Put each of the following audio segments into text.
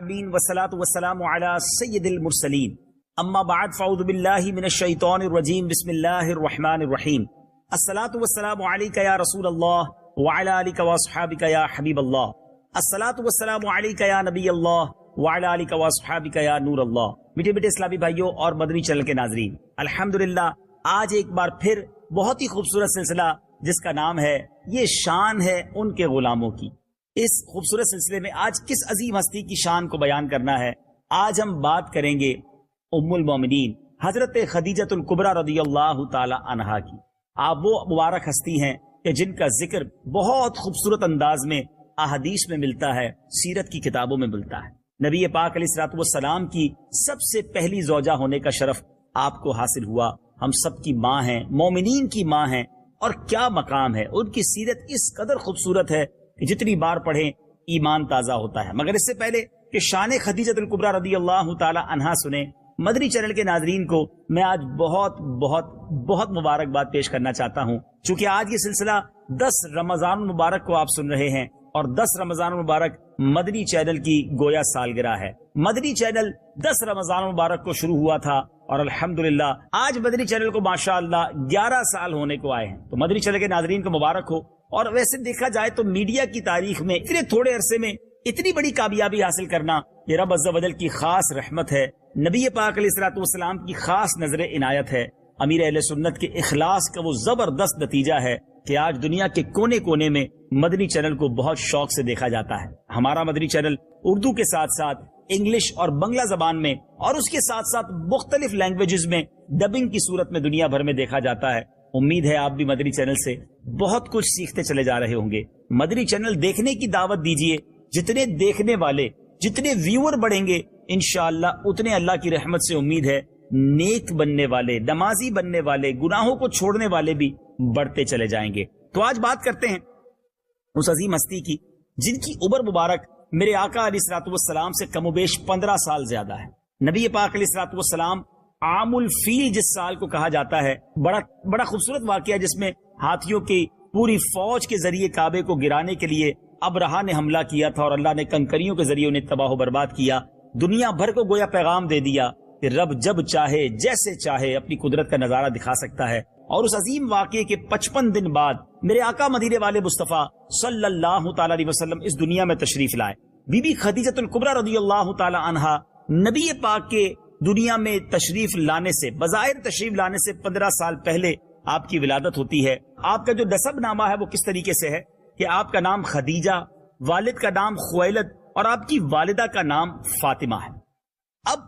والصلاة والسلام على سید المرسلین اما بعد فاعوذ باللہ من الشیطان الرجیم بسم اللہ الرحمن الرحیم الصلاة والسلام علیک یا رسول اللہ وعلی آلک واصحابک یا حبیب اللہ الصلاة والسلام علیک یا نبی اللہ وعلی آلک واصحابک یا نور اللہ۔ میٹھے میٹھے اسلامی بھائیوں اور مدنی چینل کے ناظرین، الحمدللہ آج ایک بار پھر بہت ہی خوبصورت سلسلہ جس کا نام ہے یہ شان ہے ان کے غلاموں کی، اس خوبصورت سلسلے میں آج کس عظیم ہستی کی شان کو بیان کرنا ہے۔ آج ہم بات کریں گے ام المومنین حضرت خدیجۃ الکبریٰ رضی اللہ تعالی عنہا کی۔ آپ وہ مبارک ہستی ہیں کہ جن کا ذکر بہت خوبصورت انداز میں احادیث میں ملتا ہے، سیرت کی کتابوں میں ملتا ہے۔ نبی پاک علیہ الصلوۃ والسلام کی سب سے پہلی زوجہ ہونے کا شرف آپ کو حاصل ہوا۔ ہم سب کی ماں ہیں، مومنین کی ماں ہیں، اور کیا مقام ہے ان کی۔ سیرت اس قدر خوبصورت ہے کہ جتنی بار پڑھیں ایمان تازہ ہوتا ہے۔ مگر اس سے پہلے کہ شان خدیجۃ الکبریٰ رضی اللہ تعالی عنہا سنیں، مدنی چینل کے ناظرین کو میں آج بہت بہت بہت مبارکباد پیش کرنا چاہتا ہوں، چونکہ آج یہ سلسلہ 10 رمضان المبارک کو آپ سن رہے ہیں، اور 10 رمضان المبارک مدنی چینل کی گویا سالگرہ ہے۔ مدنی چینل 10 رمضان المبارک کو شروع ہوا تھا، اور الحمدللہ آج مدنی چینل کو ماشاءاللہ 11 سال ہونے کو آئے ہیں۔ تو مدنی چینل کے ناظرین کو مبارک ہو۔ اور ویسے دیکھا جائے تو میڈیا کی تاریخ میں اتنے تھوڑے عرصے میں اتنی بڑی کامیابی حاصل کرنا یہ رب عز و جل کی خاص رحمت ہے، نبی پاک علیہ الصلوۃ والسلام کی خاص نظر عنایت ہے، امیر اہل سنت کے اخلاص کا وہ زبردست نتیجہ ہے کہ آج دنیا کے کونے کونے میں مدنی چینل کو بہت شوق سے دیکھا جاتا ہے۔ ہمارا مدنی چینل اردو کے ساتھ ساتھ انگلش اور بنگلہ زبان میں، اور اس کے ساتھ ساتھ مختلف لینگویجز میں ڈبنگ کی صورت میں دنیا بھر میں دیکھا جاتا ہے۔ امید ہے آپ بھی مدنی چینل سے بہت کچھ سیکھتے چلے جا رہے ہوں گے۔ مدنی چینل دیکھنے کی دعوت دیجئے، جتنے دیکھنے والے، جتنے ویور بڑھیں گے انشاءاللہ اتنے اللہ کی رحمت سے امید ہے نیک بننے والے، نمازی بننے والے، گناہوں کو چھوڑنے والے بھی بڑھتے چلے جائیں گے۔ تو آج بات کرتے ہیں اس عظیم ہستی کی جن کی عمر مبارک میرے آقا علیہ الصلوۃ والسلام سے کم و بیش 15 سال زیادہ ہے۔ نبی پاک علیہ الصلوۃ والسلام عام الفیل جس سال کو کہا جاتا ہے، بڑا خوبصورت واقعہ جس میں ہاتھیوں کی پوری فوج کے ذریعے کعبے کو گرانے کے لیے ابرہہ نے حملہ کیا تھا، اور اللہ نے کنکریوں کے ذریعے انہیں تباہ و برباد کیا۔ دنیا بھر کو گویا پیغام دے دیا کہ رب جب چاہے جیسے چاہے اپنی قدرت کا نظارہ دکھا سکتا ہے۔ اور اس عظیم واقعے کے 55 دن بعد میرے آقا مدینے والے مصطفیٰ صلی اللہ تعالی علیہ وسلم اس دنیا میں تشریف لائے۔ بی بی خدیجۃ الکبریٰ رضی اللہ تعالی عنہا نبی پاک کے دنیا میں تشریف لانے سے، بظاہر تشریف لانے سے 15 سال پہلے آپ کی ولادت ہوتی ہے۔ آپ کا جو نسب نامہ ہے وہ کس طریقے سے ہے کہ آپ کا نام خدیجہ، والد کا نام خویلد، اور آپ کی والدہ کا نام فاطمہ ہے۔ اب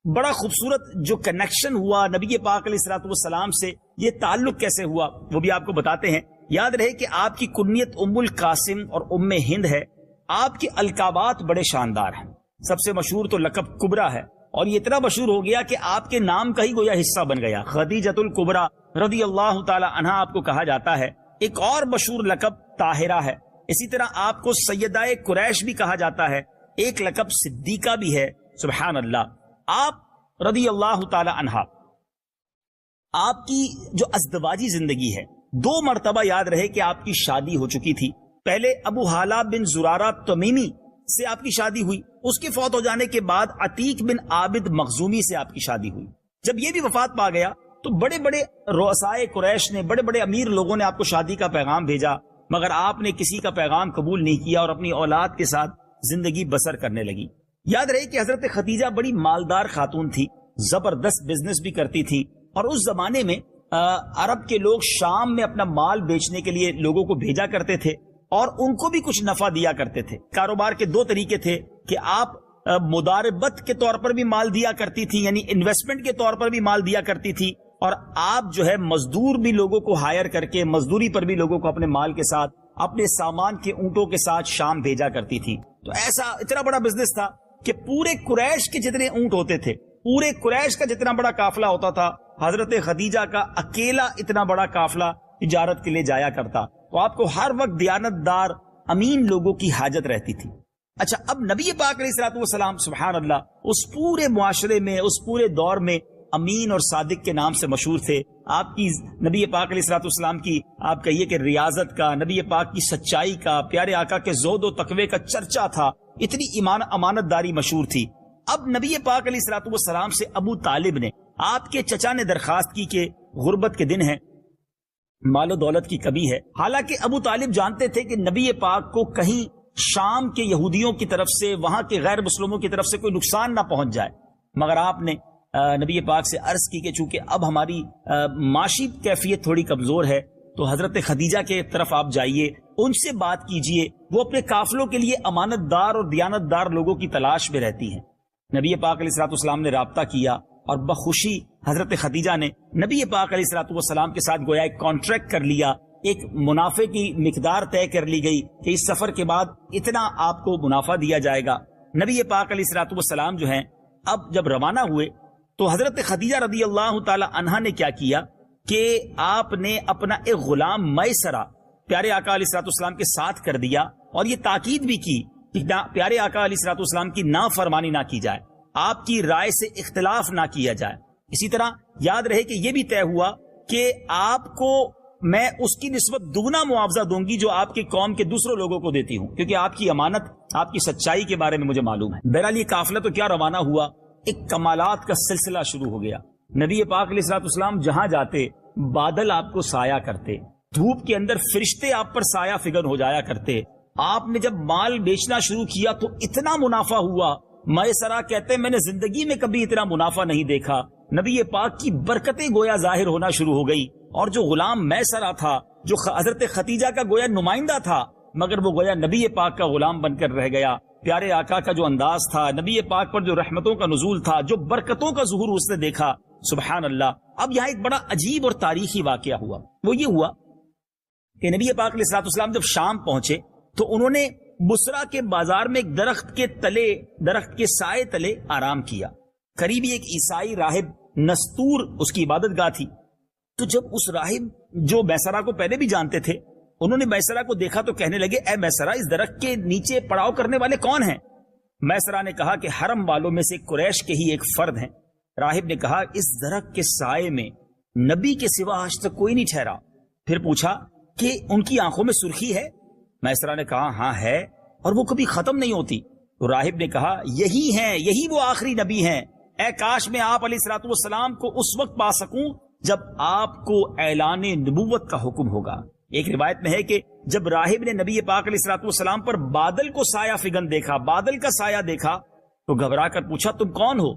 بڑا خوبصورت جو کنیکشن ہوا نبی پاک علیہ الصلوۃ والسلام سے، یہ تعلق کیسے ہوا وہ بھی آپ کو بتاتے ہیں۔ یاد رہے کہ آپ کی کنیت ام القاسم اور ام ہند ہے۔ آپ کے القابات بڑے شاندار ہیں، سب سے مشہور تو لقب کبریٰ ہے، اور یہ اتنا مشہور ہو گیا کہ آپ کے نام کا ہی گویا حصہ بن گیا، خدیجۃ الکبریٰ رضی اللہ تعالی عنہا آپ کو کہا جاتا ہے۔ ایک اور مشہور لقب طاہرہ ہے، اسی طرح آپ کو سیدہ قریش بھی کہا جاتا ہے، ایک لقب صدیقہ بھی ہے۔ سبحان اللہ۔ آپ رضی اللہ تعالی عنہا، آپ کی جو ازدواجی زندگی ہے، 2 مرتبہ یاد رہے کہ آپ کی شادی ہو چکی تھی۔ پہلے ابو حالہ بن زرارہ تمیمی سے آپ کی شادی ہوئی، اس کے فوت ہو جانے کے بعد عتیق بن عابد مخزومی سے آپ کی شادی ہوئی۔ جب یہ بھی وفات پا گیا تو بڑے بڑے رؤسائے قریش نے، بڑے بڑے امیر لوگوں نے آپ کو شادی کا پیغام بھیجا، مگر آپ نے کسی کا پیغام قبول نہیں کیا اور اپنی اولاد کے ساتھ زندگی بسر کرنے لگی۔ یاد رہے کہ حضرت خدیجہ بڑی مالدار خاتون تھی، زبردست بزنس بھی کرتی تھی، اور اس زمانے میں عرب کے لوگ شام میں اپنا مال بیچنے کے لیے لوگوں کو بھیجا کرتے تھے، اور ان کو بھی کچھ نفع دیا کرتے تھے۔ کاروبار کے 2 طریقے تھے کہ آپ مداربت کے طور پر بھی مال دیا کرتی تھی، یعنی انویسٹمنٹ کے طور پر بھی مال دیا کرتی تھی، اور آپ جو ہے مزدور بھی لوگوں کو ہائر کر کے مزدوری پر بھی لوگوں کو اپنے مال کے ساتھ، اپنے سامان کے اونٹوں کے ساتھ شام بھیجا کرتی تھی۔ تو ایسا اتنا بڑا بزنس تھا کہ پورے قریش کے جتنے اونٹ ہوتے تھے، پورے قریش کا جتنا بڑا قافلہ ہوتا تھا، حضرت خدیجہ کا اکیلا اتنا بڑا قافلہ تجارت کے لیے جایا کرتا۔ تو آپ کو ہر وقت دیانت دار امین لوگوں کی حاجت رہتی تھی۔ اچھا، اب نبی پاک علیہ الصلوۃ والسلام سبحان اللہ اس پورے معاشرے میں، اس پورے دور میں امین اور صادق کے نام سے مشہور تھے. آپ کی نبی پاک علیہ الصلوۃ والسلام کی آپ کہیے کہ ریاضت کا، نبی پاک کی سچائی کا، پیارے آقا کے زہد و تقوی کا چرچا تھا، اتنی امانت داری مشہور تھی. اب نبی پاک علیہ الصلوۃ والسلام سے ابو طالب نے، آپ کے چچا نے درخواست کی کہ غربت کے دن ہیں، مال و دولت کی کمی ہے. حالانکہ ابو طالب جانتے تھے کہ نبی پاک کو کہیں شام کے یہودیوں کی طرف سے، وہاں کے غیر مسلموں کی طرف سے کوئی نقصان نہ پہنچ جائے. مگر آپ نے نبی پاک سے عرض کی کہ چونکہ اب ہماری معاشی کیفیت تھوڑی کمزور ہے تو حضرت خدیجہ کے طرف آپ جائیے، ان سے بات کیجئے، وہ اپنے قافلوں کے لیے امانت دار اور دیانت دار لوگوں کی تلاش میں رہتی ہیں. نبی پاک علیہ الصلوۃ والسلام نے رابطہ کیا اور بخوشی حضرت خدیجہ نے نبی پاک علیہ الصلوۃ والسلام کے ساتھ گویا ایک کانٹریکٹ کر لیا، ایک منافع کی مقدار طے کر لی گئی کہ اس سفر کے بعد اتنا آپ کو منافع دیا جائے گا. نبی پاک علیہ الصلوۃ والسلام جو ہیں اب جب روانہ ہوئے تو حضرت خدیجہ رضی اللہ تعالی عنہا نے کیا کیا کہ آپ نے اپنا ایک غلام میسرہ پیارے آقا علیہ الصلوۃ والسلام کے ساتھ کر دیا اور یہ تاکید بھی کی کہ پیارے آقا علیہ الصلوۃ والسلام کی نافرمانی نہ کی جائے، آپ کی رائے سے اختلاف نہ کیا جائے. اسی طرح یاد رہے کہ یہ بھی طے ہوا کہ آپ کو میں اس کی نسبت دگنا معاوضہ دوں گی جو آپ کی قوم کے دوسروں لوگوں کو دیتی ہوں، کیونکہ آپ کی امانت، آپ کی سچائی کے بارے میں مجھے معلوم ہے. بہرحال یہ قافلہ تو کیا روانہ ہوا، ایک کمالات کا سلسلہ شروع ہو گیا. نبی پاک علیہ الصلوۃ والسلام جہاں جاتے بادل آپ کو سایہ کرتے، دھوپ کے اندر فرشتے آپ پر سایہ فگن ہو جایا کرتے. آپ نے جب مال بیچنا شروع کیا تو اتنا منافع ہوا، میسرہ کہتے میں نے زندگی میں کبھی اتنا منافع نہیں دیکھا. نبی پاک کی برکتیں گویا ظاہر ہونا شروع ہو گئی، اور جو غلام میسرہ تھا، جو حضرت خدیجہ کا گویا نمائندہ تھا، مگر وہ گویا نبی پاک کا غلام بن کر رہ گیا. پیارے آقا کا جو انداز تھا، نبی پاک پر جو رحمتوں کا نزول تھا، جو برکتوں کا ظہور اس نے دیکھا، سبحان اللہ. اب یہاں ایک بڑا عجیب اور تاریخی واقعہ ہوا. وہ یہ ہوا کہ نبی پاک علیہ الصلوۃ والسلام جب شام پہنچے تو انہوں نے بصرہ کے بازار میں ایک درخت کے تلے، درخت کے سائے تلے آرام کیا. قریبی ایک عیسائی راہب نستور اس کی عبادت گاہ تھی. تو جب اس راہب جو میسرہ کو پہلے بھی جانتے تھے، انہوں نے میسرہ کو دیکھا تو کہنے لگے، اے میسرہ، اس درخت کے نیچے پڑاؤ کرنے والے کون ہیں؟ میسرہ نے کہا کہ حرم والوں میں سے قریش کے ہی ایک فرد ہیں. راہب نے کہا، اس درخت کے سائے میں نبی کے سوا آج تک کوئی نہیں ٹھہرا. پھر پوچھا کہ ان کی آنکھوں میں سرخی ہے؟ میسرہ نے کہا ہاں ہے، اور وہ کبھی ختم نہیں ہوتی. تو راہب نے کہا، یہی ہیں، یہی وہ آخری نبی ہیں. اے کاش میں آپ علیہ الصلوۃ والسلام کو اس وقت پا سکوں جب آپ کو اعلان نبوت کا حکم ہوگا. ایک روایت میں ہے کہ جب راہب نے نبی پاک علیہ الصلوۃ والسلام پر بادل کو سایہ فگن دیکھا، بادل کا سایہ دیکھا، تو گھبرا کر پوچھا، تم کون ہو؟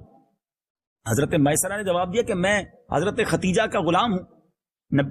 حضرت میسرہ نے جواب دیا کہ میں حضرت خدیجہ کا غلام ہوں.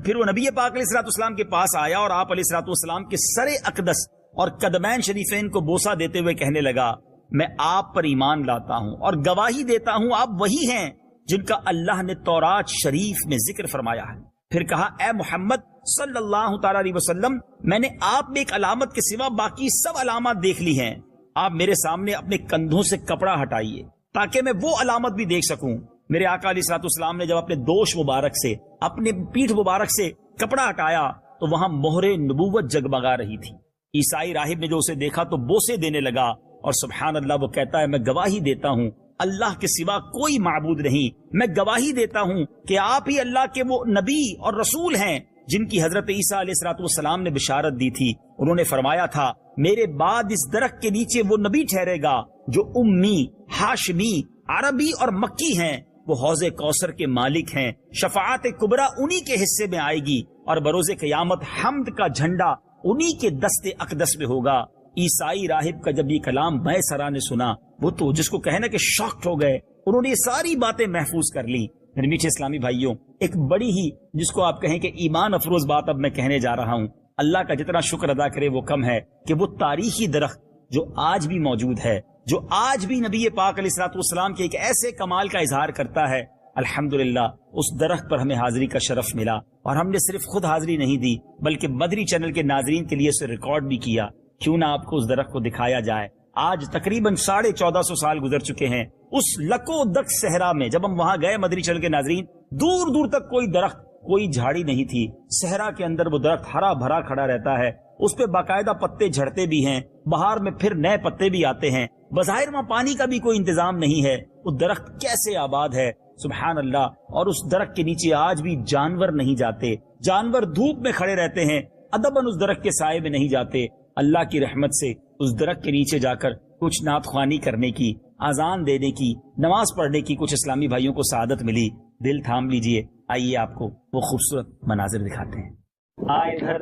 پھر وہ نبی پاک علیہ الصلوۃ والسلام کے پاس آیا اور آپ علیہ الصلوۃ والسلام کے سر اقدس اور قدمین شریفین کو بوسہ دیتے ہوئے کہنے لگا، میں آپ پر ایمان لاتا ہوں اور گواہی دیتا ہوں آپ وہی ہیں جن کا اللہ نے تورات شریف میں ذکر فرمایا ہے. پھر کہا، اے محمد صلی اللہ تعالی علیہ وسلم، میں نے آپ میں ایک علامت کے سوا باقی سب علامات دیکھ لی ہیں. آپ میرے سامنے اپنے کندھوں سے کپڑا ہٹائیے تاکہ میں وہ علامت بھی دیکھ سکوں. میرے آقا علیہ الصلوۃ والسلام نے جب اپنے دوش مبارک سے، اپنے پیٹھ مبارک سے کپڑا ہٹایا تو وہاں مہر نبوت جگمگا رہی تھی. عیسائی راہب نے جو اسے دیکھا تو بوسے دینے لگا، اور سبحان اللہ وہ کہتا ہے، میں گواہی دیتا ہوں اللہ کے سوا کوئی معبود نہیں. میں گواہی دیتا ہوں کہ آپ ہی اللہ کے وہ نبی اور رسول ہیں جن کی حضرت عیسیٰ علیہ الصلوۃ والسلام نے بشارت دی تھی. انہوں نے فرمایا تھا، میرے بعد اس درخت کے نیچے وہ نبی ٹھہرے گا جو امی، ہاشمی، عربی اور مکی ہیں. وہ حوض کوثر کے مالک ہیں. شفاعت کبریٰ انہی کے حصے میں آئے گی، اور بروز قیامت حمد کا جھنڈا انہی کے دست اقدس میں ہوگا. عیسائی راہب کا جب یہ کلام میسرہ نے سنا، وہ تو جس کو کہنا کہ شاکڈ ہو گئے. انہوں نے یہ ساری باتیں محفوظ کر لی. میرے میٹھے اسلامی بھائیوں، ایک بڑی ہی جس کو آپ کہیں کہ ایمان افروز بات اب میں کہنے جا رہا ہوں. اللہ کا جتنا شکر ادا کرے وہ کم ہے کہ وہ تاریخی درخت جو آج بھی موجود ہے، جو آج بھی نبی پاک علیہ الصلوۃ والسلام کے ایک ایسے کمال کا اظہار کرتا ہے، الحمدللہ اس درخت پر ہمیں حاضری کا شرف ملا. اور ہم نے صرف خود حاضری نہیں دی بلکہ مدری چینل کے ناظرین کے لیے اسے ریکارڈ بھی کیا. کیوں نہ آپ کو اس درخت کو دکھایا جائے. آج تقریباً 1450 سال گزر چکے ہیں. اس لکو دک صحرا میں جب ہم وہاں گئے مدری چینل کے ناظرین، دور دور تک کوئی درخت، کوئی جھاڑی نہیں تھی. صحرا کے اندر وہ درخت ہرا بھرا کھڑا رہتا ہے. اس پہ باقاعدہ پتے جھڑتے بھی ہیں، بہار میں پھر نئے پتے بھی آتے ہیں. بظاہر وہاں پانی کا بھی کوئی انتظام نہیں ہے. وہ درخت کیسے آباد ہے، سبحان اللہ. اور اس درخت کے نیچے آج بھی جانور نہیں جاتے. جانور دھوپ میں کھڑے رہتے ہیں, ادباً اس درخت کے سائے میں نہیں جاتے. اللہ کی رحمت سے اس درخت کے نیچے جا کر کچھ نعت خوانی کرنے کی, اذان دینے کی, نماز پڑھنے کی کچھ اسلامی بھائیوں کو سعادت ملی. دل تھام لیجئے, آئیے آپ کو وہ خوبصورت مناظر دکھاتے ہیں. آئے گھر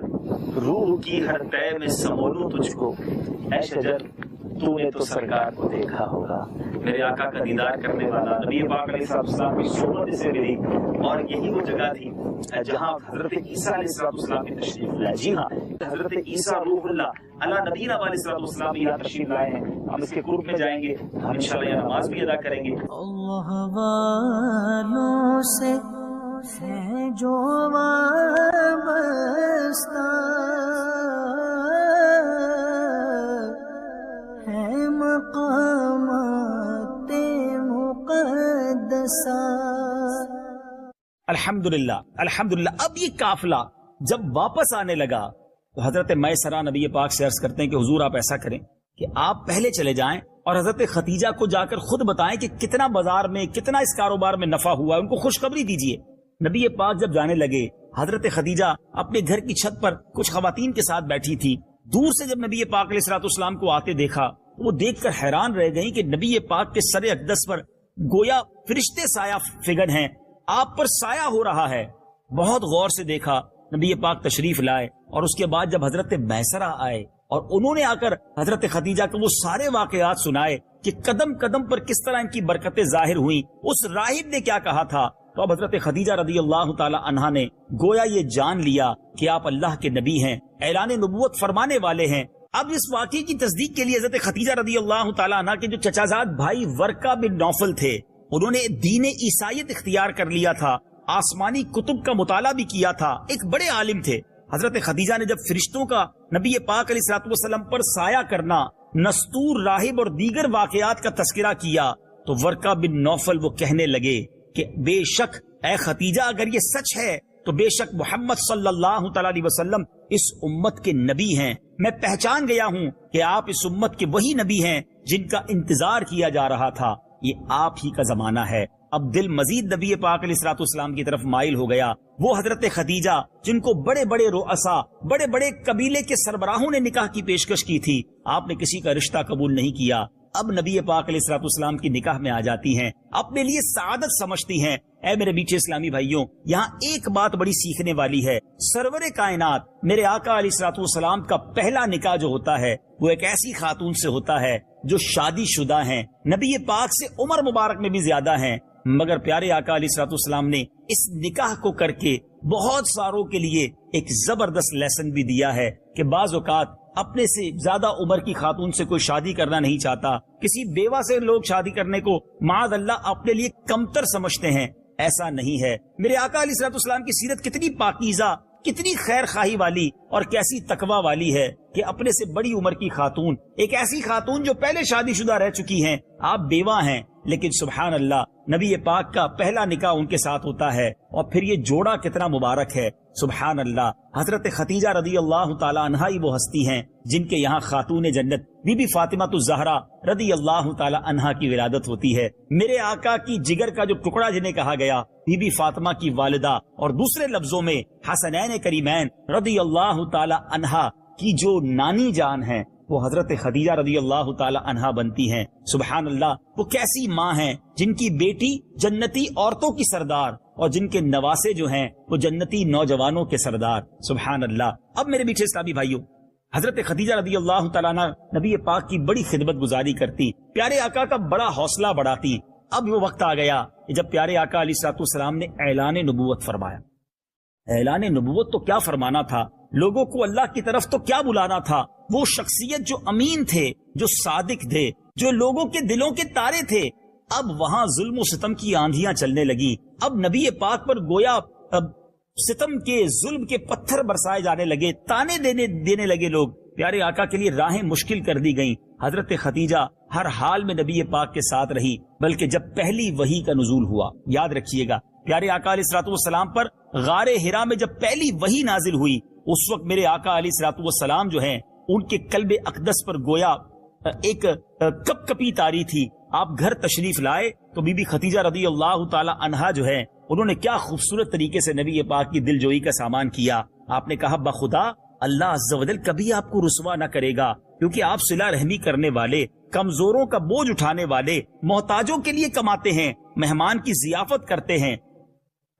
روح کی ہر طے میں سمولوں تجھ کو, اے شجر تو نے تو سرکار کو دیکھا ہوگا. میرے آقا کا دیدار کرنے والا نبی پاک علیہ السلام کی صحبت سے ملی, اور یہی وہ جگہ تھی جہاں حضرت عیسیٰ علیہ السلام کی تشریف لائے. جی ہاں, حضرت عیسیٰ روح اللہ علی نبینا علیہ السلام یہاں تشریف لائے ہیں. ہم اس کے قرب میں جائیں گے, ہم انشاءاللہ یہ نماز بھی ادا کریں گے. اللہ والوں سے ہے جو وابستہ ہے مقامات مقدسہ. الحمدللہ الحمدللہ. اب یہ قافلہ جب واپس آنے لگا تو حضرت میسرہ نبی پاک سے عرض کرتے ہیں کہ حضور آپ ایسا کریں کہ آپ پہلے چلے جائیں اور حضرت خدیجہ کو جا کر خود بتائیں کہ کتنا بازار میں, کتنا اس کاروبار میں نفع ہوا, ان کو خوشخبری دیجیے. نبی پاک جب جانے لگے, حضرت خدیجہ اپنے گھر کی چھت پر کچھ خواتین کے ساتھ بیٹھی تھی. دور سے جب نبی پاک علیہ السلام کو آتے دیکھا, وہ دیکھ کر حیران رہ گئی کہ نبی پاک کے سر اقدس پر گویا فرشتے سایہ فگن ہیں, آپ پر سایہ ہو رہا ہے. بہت غور سے دیکھا, نبی پاک تشریف لائے, اور اس کے بعد جب حضرت میسرہ آئے اور انہوں نے آ کر حضرت خدیجہ کو وہ سارے واقعات سنائے کہ قدم قدم پر کس طرح ان کی برکتیں ظاہر ہوئیں, اس راہب نے کیا کہا تھا, تو اب حضرت خدیجہ رضی اللہ تعالی عنہا نے گویا یہ جان لیا کہ آپ اللہ کے نبی ہیں, اعلان نبوت فرمانے والے ہیں. اب اس واقعے کی تصدیق کے لیے حضرت خدیجہ رضی اللہ تعالی عنہا کے جو چچازاد بھائی ورقہ بن نوفل تھے, انہوں نے دین عیسائیت اختیار کر لیا تھا, آسمانی کتب کا مطالعہ بھی کیا تھا, ایک بڑے عالم تھے. حضرت خدیجہ نے جب فرشتوں کا نبی پاک علیہ السلام پر سایہ کرنا, نستور, راہب اور دیگر واقعات کا تذکرہ کیا, تو ورقہ بن نوفل وہ کہنے لگے کہ بے شک اے خدیجہ اگر یہ سچ ہے تو بے شک محمد صلی اللہ تعالی علیہ وسلم اس امت کے نبی ہیں. میں پہچان گیا ہوں کہ آپ اس امت کے وہی نبی ہیں جن کا انتظار کیا جا رہا تھا. یہ آپ ہی کا زمانہ ہے. اب دل مزید نبی پاک علیہ السلام کی طرف مائل ہو گیا. وہ حضرت خدیجہ جن کو بڑے بڑے رؤسا, بڑے بڑے قبیلے کے سربراہوں نے نکاح کی پیشکش کی تھی, آپ نے کسی کا رشتہ قبول نہیں کیا. اب نبی پاک علیہ السلام کی نکاح میں آ جاتی ہیں, اپنے لیے سعادت سمجھتی ہیں. اے میرے میٹھے اسلامی بھائیوں, یہاں ایک بات بڑی سیکھنے والی ہے. سرور کائنات میرے آقا علیہ السلام کا پہلا نکاح جو ہوتا ہے وہ ایک ایسی خاتون سے ہوتا ہے جو شادی شدہ ہیں, نبی پاک سے عمر مبارک میں بھی زیادہ ہیں, مگر پیارے آقا علیہ السلام نے اس نکاح کو کر کے بہت ساروں کے لیے ایک زبردست لیسن بھی دیا ہے کہ بعض اوقات اپنے سے زیادہ عمر کی خاتون سے کوئی شادی کرنا نہیں چاہتا, کسی بیوہ سے لوگ شادی کرنے کو معاذ اللہ اپنے لیے کمتر سمجھتے ہیں. ایسا نہیں ہے. میرے آقا علیہ السلام کی سیرت کتنی پاکیزہ, کتنی خیر خواہی والی اور کیسی تقوی والی ہے کہ اپنے سے بڑی عمر کی خاتون, ایک ایسی خاتون جو پہلے شادی شدہ رہ چکی ہیں, آپ بیوہ ہیں, لیکن سبحان اللہ نبی پاک کا پہلا نکاح ان کے ساتھ ہوتا ہے, اور پھر یہ جوڑا کتنا مبارک ہے. سبحان اللہ. حضرت خدیجہ رضی اللہ تعالی عنہا ہی وہ ہستی ہیں جن کے یہاں خاتون جنت بی بی فاطمہ الزہرا رضی اللہ تعالی عنہا کی ولادت ہوتی ہے. میرے آقا کی جگر کا جو ٹکڑا جنہیں کہا گیا, بی بی فاطمہ کی والدہ, اور دوسرے لفظوں میں حسنین کریمین رضی اللہ تعالی عنہا کی جو نانی جان ہیں وہ حضرت خدیجہ رضی اللہ تعالی عنہا بنتی ہیں. سبحان اللہ. وہ کیسی ماں ہیں جن کی بیٹی جنتی عورتوں کی سردار اور جن کے نواسے جو ہیں وہ جنتی نوجوانوں کے سردار. سبحان اللہ. اب میرے میٹھے اسلامی بھائیوں, حضرت خدیجہ رضی اللہ تعالیٰ عنہ نبی پاک کی بڑی خدمت گزاری کرتی, پیارے آقا کا بڑا حوصلہ بڑھاتی. اب وہ وقت آ گیا کہ جب پیارے آقا علیہ السلام نے اعلان نبوت فرمایا. اعلان نبوت تو کیا فرمانا تھا, لوگوں کو اللہ کی طرف تو کیا بلانا تھا. وہ شخصیت جو امین تھے, جو صادق تھے, جو لوگوں کے دلوں کے تارے تھے, اب وہاں ظلم و ستم کی آندھیاں چلنے لگی. اب نبی پاک پر گویا ستم کے, ظلم کے پتھر برسائے جانے لگے, تانے دینے لگے لوگ. پیارے آقا کے لیے راہیں مشکل کر دی گئیں. حضرت خدیجہ ہر حال میں نبی پاک کے ساتھ رہی, بلکہ جب پہلی وحی کا نزول ہوا, یاد رکھیے گا پیارے آقا علیہ السلام پر غار حرا میں جب پہلی وحی نازل ہوئی, اس وقت میرے آقا علیہ السلام جو ہیں ان کے قلب اقدس پر گویا ایک کپ کپی تاری تھی. آپ گھر تشریف لائے تو بی بی خدیجہ رضی اللہ تعالی عنہا جو ہے انہوں نے کیا خوبصورت طریقے سے نبی پاک کی دل جوئی کا سامان کیا. آپ نے کہا بخدا اللہ عز و جل کبھی آپ کو رسوا نہ کرے گا، کیونکہ آپ صلہ رحمی کرنے والے، کمزوروں کا بوجھ اٹھانے والے، محتاجوں کے لیے کماتے ہیں، مہمان کی ضیافت کرتے ہیں،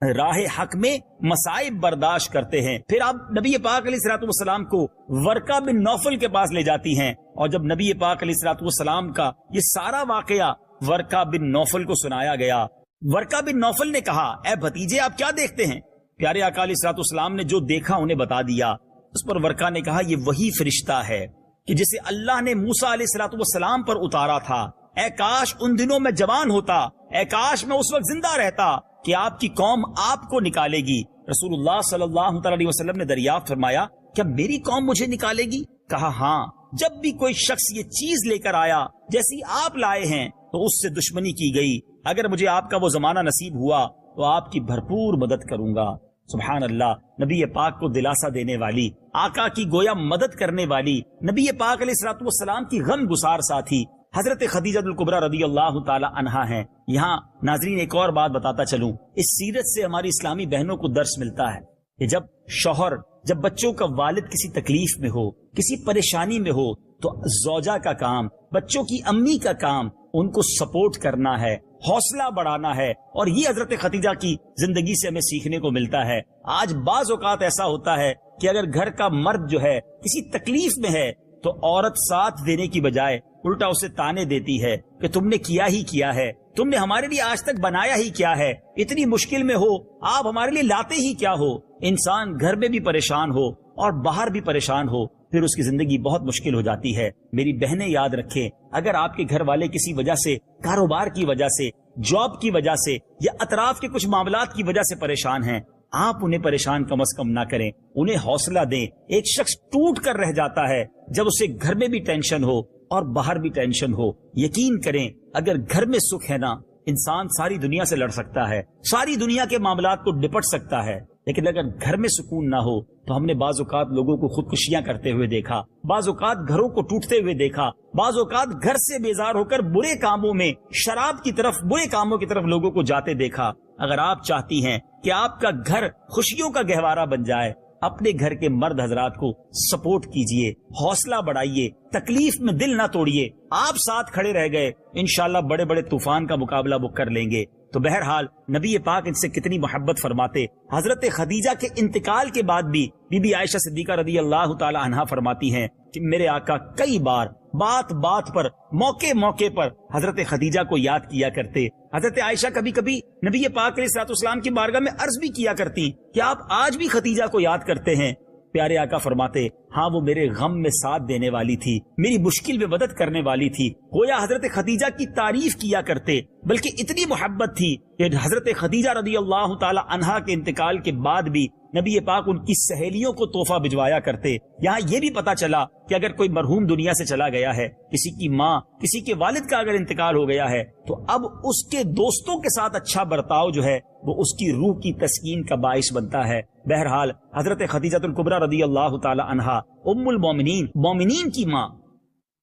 راہ حق میں مصائب برداشت کرتے ہیں. پھر آپ نبی پاک علیہ الصلوۃ والسلام کو ورقہ بن نوفل کے پاس لے جاتی ہیں، اور جب نبی پاک علیہ الصلوۃ والسلام کا یہ سارا واقعہ ورقہ بن نوفل کو سنایا گیا، ورقہ بن نوفل نے کہا اے بھتیجے آپ کیا دیکھتے ہیں؟ پیارے آقا علیہ الصلوۃ والسلام نے جو دیکھا انہیں بتا دیا. اس پر ورقہ نے کہا یہ وہی فرشتہ ہے کہ جسے اللہ نے موسیٰ علیہ الصلوۃ والسلام پر اتارا تھا. اے کاش ان دنوں میں جوان ہوتا، اے کاش میں اس وقت زندہ رہتا کہ آپ کی قوم آپ کو نکالے گی. رسول اللہ صلی اللہ تعالی علیہ وسلم نے دریافت فرمایا کیا میری قوم مجھے نکالے گی؟ کہا ہاں، جب بھی کوئی شخص یہ چیز لے کر آیا جیسی آپ لائے ہیں تو اس سے دشمنی کی گئی. اگر مجھے آپ کا وہ زمانہ نصیب ہوا تو آپ کی بھرپور مدد کروں گا. سبحان اللہ، نبی پاک کو دلاسا دینے والی، آقا کی گویا مدد کرنے والی، نبی پاک علیہ الصلوۃ والسلام کی غم گسار ساتھی حضرت خدیجہ الکبریٰ رضی اللہ تعالی عنہا ہیں. یہاں ناظرین ایک اور بات بتاتا چلوں، اس سیرت سے ہماری اسلامی بہنوں کو درس ملتا ہے کہ جب شوہر، جب بچوں کا والد کسی تکلیف میں ہو، کسی پریشانی میں ہو، تو زوجہ کا کام، بچوں کی امی کا کام ان کو سپورٹ کرنا ہے، حوصلہ بڑھانا ہے. اور یہ حضرت خدیجہ کی زندگی سے ہمیں سیکھنے کو ملتا ہے. آج بعض اوقات ایسا ہوتا ہے کہ اگر گھر کا مرد جو ہے کسی تکلیف میں ہے تو عورت ساتھ دینے کی بجائے الٹا اسے تانے دیتی ہے کہ تم نے کیا ہی کیا ہے، تم نے ہمارے لیے آج تک بنایا ہی کیا ہے، اتنی مشکل میں ہو آپ ہمارے لیے لاتے ہی کیا ہو. انسان گھر میں بھی پریشان ہو اور باہر بھی پریشان ہو پھر اس کی زندگی بہت مشکل ہو جاتی ہے. میری بہنیں یاد رکھیں، اگر آپ کے گھر والے کسی وجہ سے، کاروبار کی وجہ سے، جاب کی وجہ سے یا اطراف کے کچھ معاملات کی وجہ سے پریشان ہیں، آپ انہیں پریشان کم از کم نہ کریں، انہیں حوصلہ دیں. ایک شخص ٹوٹ کر رہ جاتا ہے جب اسے گھر میں بھی ٹینشن ہو اور باہر بھی ٹینشن ہو. یقین کریں اگر گھر میں سکھ ہے نا، انسان ساری دنیا سے لڑ سکتا ہے، ساری دنیا کے معاملات کو نپٹ سکتا ہے. لیکن اگر گھر میں سکون نہ ہو تو ہم نے بعض اوقات لوگوں کو خودکشیاں کرتے ہوئے دیکھا، بعض اوقات گھروں کو ٹوٹتے ہوئے دیکھا، بعض اوقات گھر سے بیزار ہو کر برے کاموں میں، شراب کی طرف، برے کاموں کی طرف لوگوں کو جاتے دیکھا. اگر آپ چاہتی ہیں کہ آپ کا گھر خوشیوں کا گہوارہ بن جائے، اپنے گھر کے مرد حضرات کو سپورٹ کیجئے، حوصلہ بڑھائیے، تکلیف میں دل نہ توڑیے. آپ ساتھ کھڑے رہ گئے، انشاءاللہ بڑے بڑے طوفان کا مقابلہ وہ کر لیں گے. تو بہرحال نبی پاک ان سے کتنی محبت فرماتے. حضرت خدیجہ کے انتقال کے بعد بھی بی بی عائشہ صدیقہ رضی اللہ تعالی عنہا فرماتی ہیں کہ میرے آقا کئی بار بات بات پر، موقع موقع پر حضرت خدیجہ کو یاد کیا کرتے. حضرت عائشہ کبھی کبھی نبی پاک علیہ الصلوۃ والسلام کی بارگاہ میں عرض بھی کیا کرتی کہ آپ آج بھی خدیجہ کو یاد کرتے ہیں؟ پیارے آقا فرماتے ہاں وہ میرے غم میں ساتھ دینے والی تھی، میری مشکل میں مدد کرنے والی تھی. گویا حضرت خدیجہ کی تعریف کیا کرتے، بلکہ اتنی محبت تھی کہ حضرت خدیجہ رضی اللہ تعالی عنہا کے انتقال کے بعد بھی نبی پاک ان کی سہیلیوں کو تحفہ بھجوایا کرتے. یہاں یہ بھی پتا چلا کہ اگر کوئی مرحوم دنیا سے چلا گیا ہے، کسی کی ماں، کسی کے والد کا اگر انتقال ہو گیا ہے، تو اب اس کے دوستوں کے ساتھ اچھا برتاؤ جو ہے وہ اس کی روح کی تسکین کا باعث بنتا ہے. بہرحال حضرت خدیجہ الکبریٰ رضی اللہ تعالی عنہا ام المومنین، مومنین کی ماں،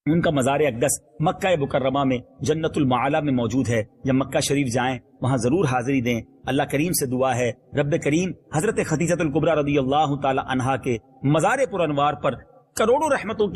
ان کا مزار اقدس مکہ مکرمہ میں جنت المعالی میں موجود ہے. جب مکہ شریف جائیں وہاں ضرور حاضری دیں. اللہ کریم سے دعا ہے رب کریم حضرت خدیجہ الکبریٰ رضی اللہ تعالی عنہا کے مزار پر انوار پر کروڑوں رحمتوں کی